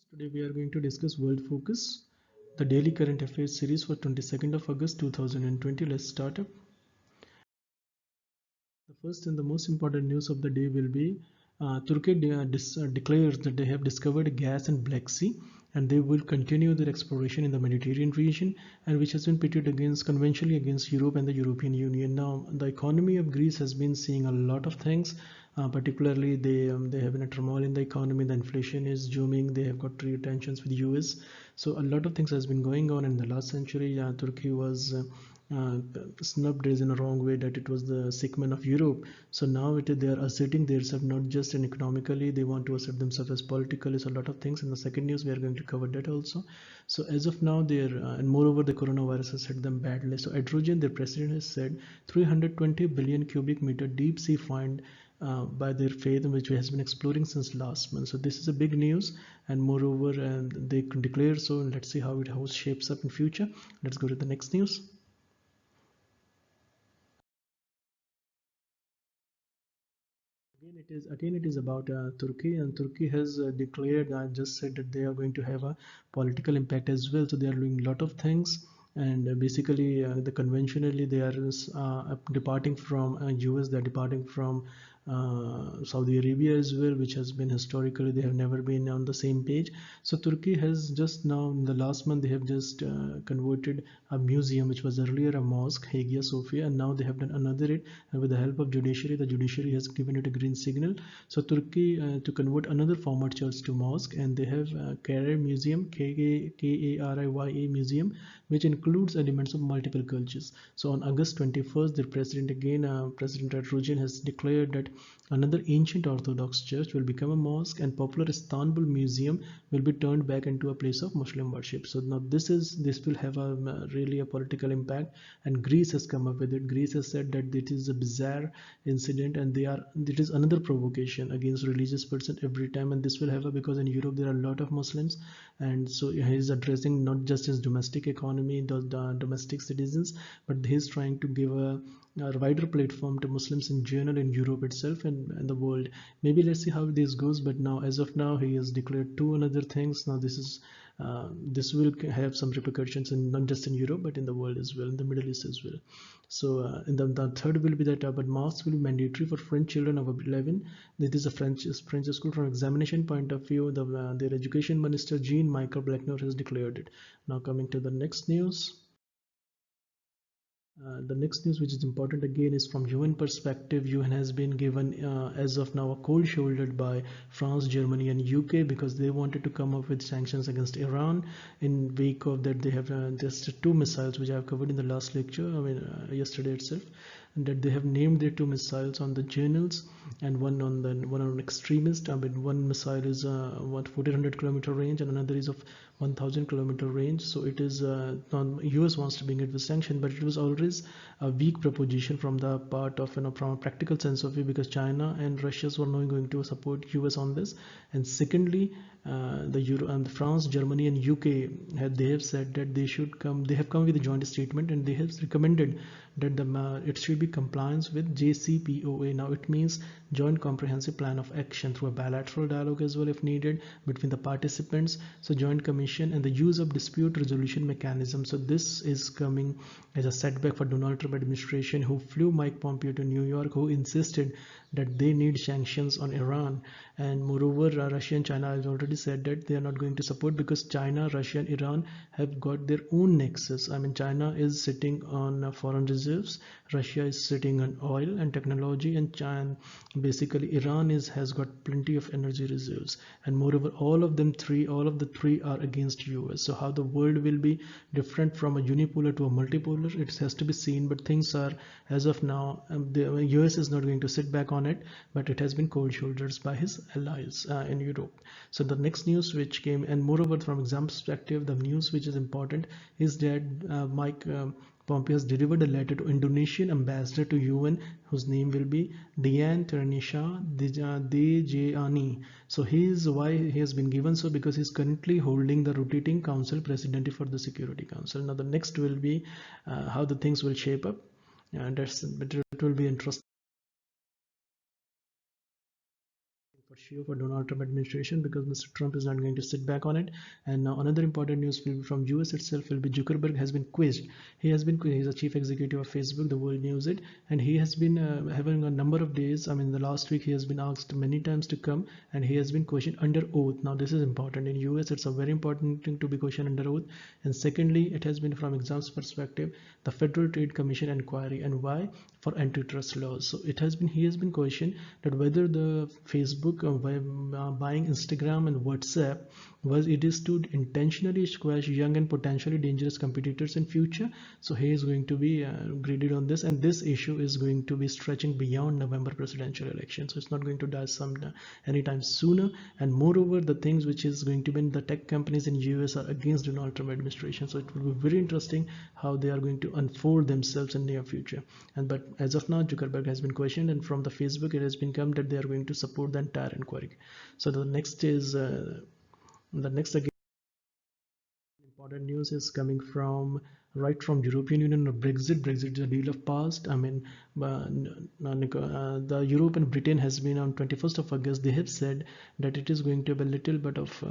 Today we are going to discuss World Focus, the daily current affairs series for 22nd of August 2020. Let's start up. The first and the most important news of the day will be Turkey declares that they have discovered gas in Black Sea and they will continue their exploration in the Mediterranean region, and which has been pitted against conventionally against Europe and the European Union. Now, the economy of Greece has been seeing a lot of things. Particularly, they have been a turmoil in the economy. The inflation is zooming. They have got trade tensions with the US. So a lot of things has been going on in the last century. Turkey was snubbed as in a wrong way that it was the sick man of Europe. So now they are asserting themselves not just in economically, they want to assert themselves as politically. So a lot of things. In the second news, we are going to cover that also. So as of now, and moreover, the coronavirus has hit them badly. So Hydrogen, their president has said 320 billion cubic meter deep sea find by their faith, which has been exploring since last month. So this is a big news, and moreover, they declare so. Let's see how it shapes up in future. Let's go to the next news. Again it is about Turkey, and Turkey has declared, just said that they are going to have a political impact as well. So they are doing a lot of things, and basically the conventionally they are departing from US, they are departing from Saudi Arabia as well, which has been historically they have never been on the same page. So Turkey has just now in the last month they have just converted a museum which was earlier a mosque, Hagia Sophia, and now they have done another it, and with the help of judiciary, the judiciary has given it a green signal. So Turkey to convert another former church to mosque, and they have Kariye Museum, Kariya Museum, which includes elements of multiple cultures. So on August 21st, the president again, President Erdogan has declared that another ancient Orthodox church will become a mosque, and popular Istanbul Museum will be turned back into a place of Muslim worship. So now this will have a really a political impact, and Greece has come up with it. Greece has said that it is a bizarre incident, and it is another provocation against religious person every time, and this will have a, because in Europe there are a lot of Muslims, and so he is addressing not just his domestic economy, the domestic citizens, but he is trying to give a wider platform to Muslims in general in Europe itself and the world. Maybe let's see how this goes. But now, as of now, he has declared two another things. Now this will have some repercussions in not just in Europe but in the world as well, in the Middle East as well. So in the third will be that but masks will be mandatory for French children above 11. This is a French school. From examination point of view, their education minister Jean-Michel Blanquer has declared it. Now coming to the next news. The next news, which is important again, is from UN perspective. UN has been given, as of now, a cold shouldered by France, Germany, and UK, because they wanted to come up with sanctions against Iran. In wake of that, they have just two missiles, which I have covered in the last lecture, yesterday itself, and that they have named their two missiles on the journals, and one on extremist. One missile is 1400-kilometer range, and another is of 1000-kilometer range. So it is US wants to bring it with sanction, but it was always a weak proposition from the part of, from a practical sense of view, because China and Russia were not going to support US on this. And secondly, the France, Germany, and UK they have said that they have come with a joint statement, and they have recommended that it should be compliance with JCPOA. Now it means Joint Comprehensive Plan of Action, through a bilateral dialogue as well if needed between the participants. So joint commission and the use of dispute resolution mechanism. So this is coming as a setback for Donald Trump administration, who flew Mike Pompeo to New York, who insisted that they need sanctions on Iran. And moreover, Russia and China has already said that they are not going to support, because China, Russia, and Iran have got their own nexus. China is sitting on foreign reserves, Russia is sitting on oil and technology, and China, basically Iran has got plenty of energy reserves. And moreover, all of the three are against US. So how the world will be different from a unipolar to a multipolar, it has to be seen. But things are, as of now, the US is not going to sit back on it, but it has been cold shoulders by his allies in Europe. So the next news which came, and moreover from exam perspective, the news which is important is that Mike Pompeo has delivered a letter to Indonesian ambassador to UN, whose name will be Dian Ternisha Dejani. So why he has been given so, because he's currently holding the rotating council presidency for the Security Council. Now the next will be how the things will shape up. But it will be interesting. For sure for Donald Trump administration, because Mr. Trump is not going to sit back on it. And now another important news will be from US itself will be Zuckerberg has been quizzed. He's the chief executive of Facebook. The world knows it, and he has been having a number of days. I mean, the last week he has been asked many times to come, and he has been questioned under oath. Now this is important. In US, it's a very important thing to be questioned under oath. And secondly, it has been from exams perspective, the Federal Trade Commission inquiry, and why? For antitrust laws. So he has been questioned that whether the Facebook buying Instagram and WhatsApp it is to intentionally squash young and potentially dangerous competitors in future. So he is going to be graded on this, and this issue is going to be stretching beyond November presidential election. So it's not going to die anytime sooner. And moreover, the things which is going to be in the tech companies in US are against Donald Trump administration. So it will be very interesting how they are going to unfold themselves in near future. But as of now, Zuckerberg has been questioned, and from the Facebook it has been come that they are going to support the entire inquiry. So the next is again important news is coming from right from European Union or Brexit. Brexit is a deal of past. I mean, the Europe and Britain has been on 21st of August. They have said that it is going to be a little bit of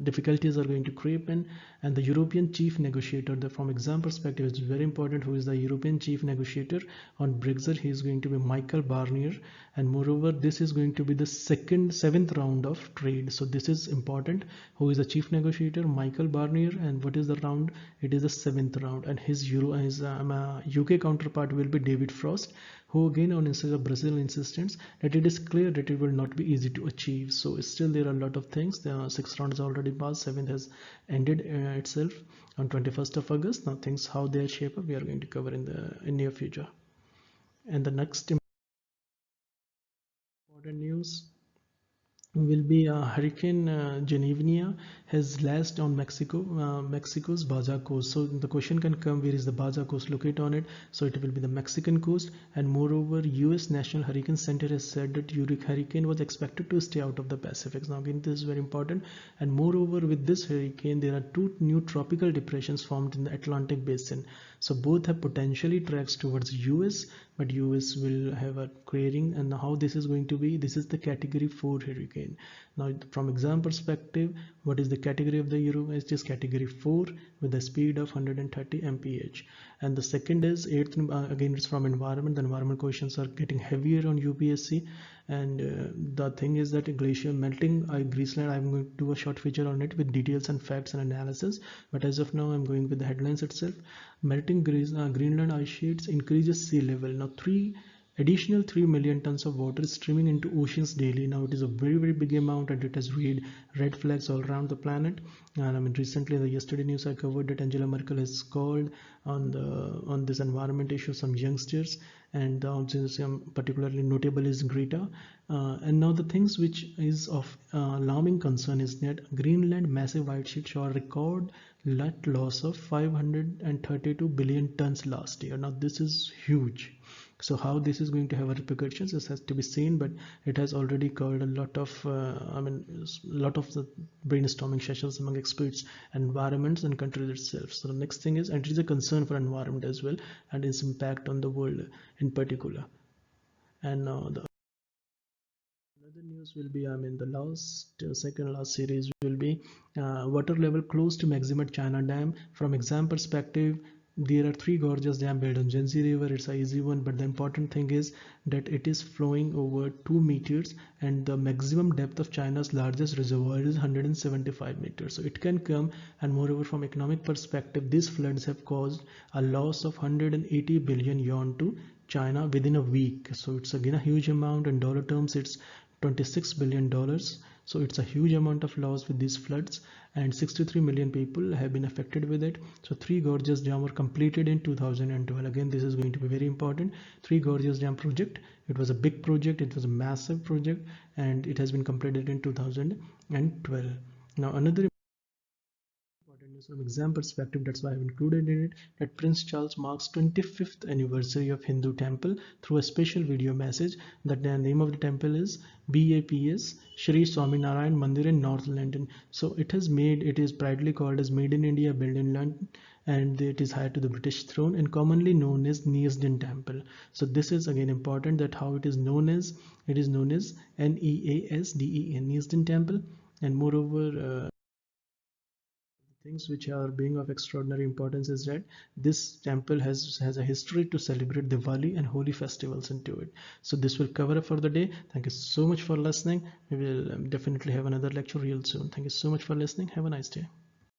difficulties are going to creep in, and the European chief negotiator, from exam perspective, is very important. Who is the European chief negotiator on Brexit? He is going to be Michael Barnier, and moreover, this is going to be the seventh round of trade. So this is important. Who is the chief negotiator? Michael Barnier. And what is the round? It is the seventh round, and his UK counterpart will be David Frost, who again on instead of Brazil insistence that it is clear that it will not be easy to achieve. So still there are a lot of things. The 6 rounds already passed, 7th has ended itself on 21st of August. Now things how they shape up we are going to cover in the near future. And the next important news will be Hurricane Genevieve has lashed on Mexico's Baja coast. So the question can come, where is the Baja coast located on it? So it will be the Mexican coast. And moreover, US National Hurricane Center has said that hurricane was expected to stay out of the Pacific. Now again, this is very important. And moreover, with this hurricane, there are 2 new tropical depressions formed in the Atlantic basin. So both have potentially tracks towards US, but US will have a clearing. And how this is going to be, this is the category 4 hurricane. Now from exam perspective, what is the category of the Euro? It is category 4 with a speed of 130 mph. And the second is 8th, again it's from environment. The environment questions are getting heavier on UPSC. And the thing is that glacier melting Greenland, I'm going to do a short feature on it with details and facts and analysis, but as of now I'm going with the headlines itself. Melting Greenland ice sheets increases sea level. Now additional 3 million tons of water is streaming into oceans daily. Now it is a very big amount, and it has red flags all around the planet. And I mean, recently in the yesterday news I covered that Angela Merkel has called on this environment issue some youngsters, and particularly notable is Greta. And now the things which is of alarming concern is that Greenland massive ice sheet saw a record net loss of 532 billion tons last year. Now this is huge. So how this is going to have repercussions, this has to be seen, but it has already caused a lot of the brainstorming sessions among experts, environments and countries itself. So the next thing is, and it is a concern for environment as well, and its impact on the world in particular. And the another news will be, the second last series will be water level close to maximum at China Dam. From exam perspective, there are 3 Gorges Dam built on Yangtz River. It's an easy one, but the important thing is that it is flowing over 2 meters, and the maximum depth of China's largest reservoir is 175 meters. So it can come, and moreover from economic perspective, these floods have caused a loss of 180 billion yuan to China within a week. So it's again a huge amount. In dollar terms, it's $26 billion. So it's a huge amount of loss with these floods, and 63 million people have been affected with it. So 3 Gorges Dam were completed in 2012. Again, this is going to be very important. 3 Gorges Dam project, it was a big project, it was a massive project, and it has been completed in 2012. Now another important from exam perspective, that's why I've included in it that Prince Charles marks 25th anniversary of Hindu temple through a special video message. That the name of the temple is BAPS Shri Swaminarayan Mandir in North London. So it is proudly called as Made in India, built in London, and it is high to the British throne and commonly known as Neasden Temple. So this is again important, that how it is known as, it is known as Neasden, Neasden Temple. And moreover, things which are being of extraordinary importance is that this temple has a history to celebrate Diwali and holy festivals into it. So this will cover it for the day. Thank you so much for listening. We will definitely have another lecture real soon. Thank you so much for listening. Have a nice day.